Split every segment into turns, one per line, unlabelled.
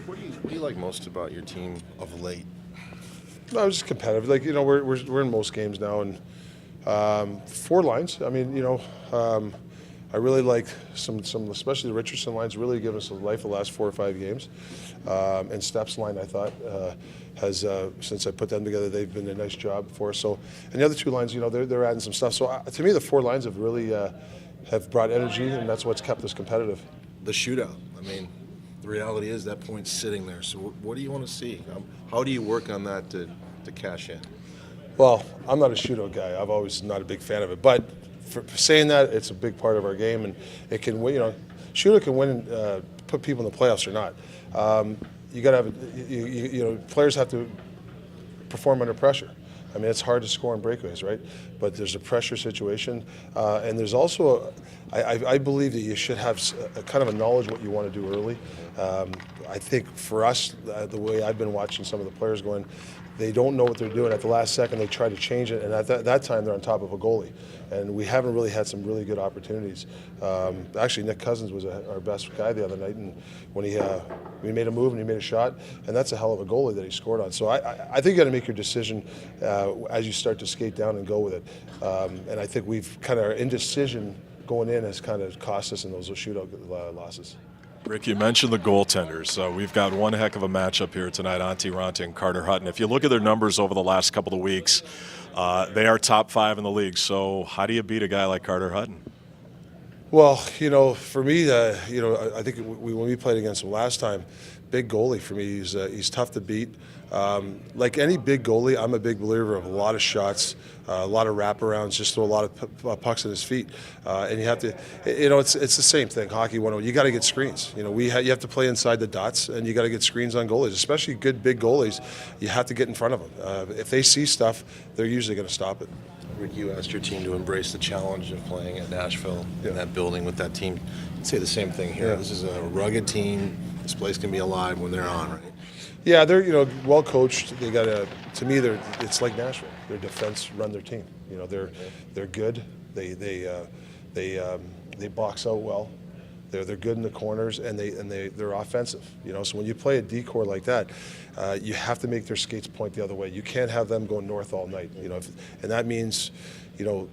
What do you like most about your team of late?
No, I was just competitive. Like, we're in most games now, and four lines. I mean, I really like some, especially the Richardson lines, really given us a life the last 4 or 5 games. And Steps line, I thought, has since I put them together, they've been a nice job for us. So, and the other 2 lines, they're adding some stuff. So to me, the 4 lines have really have brought energy, and that's what's kept us competitive.
The shootout. I mean, the reality is that point's sitting there. So what do you want to see? How do you work on that to cash in?
Well, I'm not a shootout guy. I've always not a big fan of it. But for saying that, it's a big part of our game, and it can win. Shootout can win, put people in the playoffs or not. You got to have, players have to perform under pressure. I mean, it's hard to score in breakaways, right? But there's a pressure situation, and there's also, I believe that you should have a kind of a knowledge what you want to do early. I think for us, the way I've been watching some of the players going, they don't know what they're doing. At the last second, they try to change it, and at that time, they're on top of a goalie. And we haven't really had some really good opportunities. Actually, Nick Cousins was our best guy the other night, and when we made a move and he made a shot, and that's a hell of a goalie that he scored on. So I think you got to make your decision as you start to skate down and go with it. And I think we've kind of our indecision going in has kind of cost us in those shootout losses.
Rick, you mentioned the goaltenders. We've got one heck of a matchup here tonight, Antti Raanta and Carter Hutton. If you look at their numbers over the last couple of weeks, they are top 5 in the league. So how do you beat a guy like Carter Hutton?
Well, for me, I think when we played against him last time, big goalie for me. He's tough to beat. Like any big goalie, I'm a big believer of a lot of shots, a lot of wraparounds, just throw a lot of pucks at his feet. And you have to, it's the same thing. Hockey 101, you got to get screens. You have to play inside the dots, and you got to get screens on goalies, especially good big goalies. You have to get in front of them. If they see stuff, they're usually going to stop it.
Rick, you asked your team to embrace the challenge of playing at Nashville in that building with that team. I'd say the same thing here. Yeah. This is a rugged team. This place can be alive when they're on, right?
Yeah, they're well coached. They got to me, it's like Nashville. Their defense run their team. They're good. They box out well. They're good in the corners, and they're offensive. So when you play a D-core like that, you have to make their skates point the other way. You can't have them going north all night. And that means,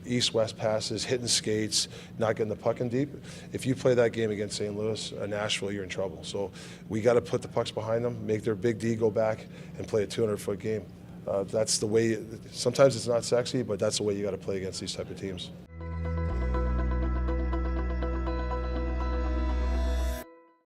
east-west passes, hitting skates, not getting the puck in deep. If you play that game against St. Louis or Nashville, you're in trouble. So we got to put the pucks behind them, make their big D go back, and play a 200-foot game. That's the way. Sometimes it's not sexy, but that's the way you got to play against these type of teams.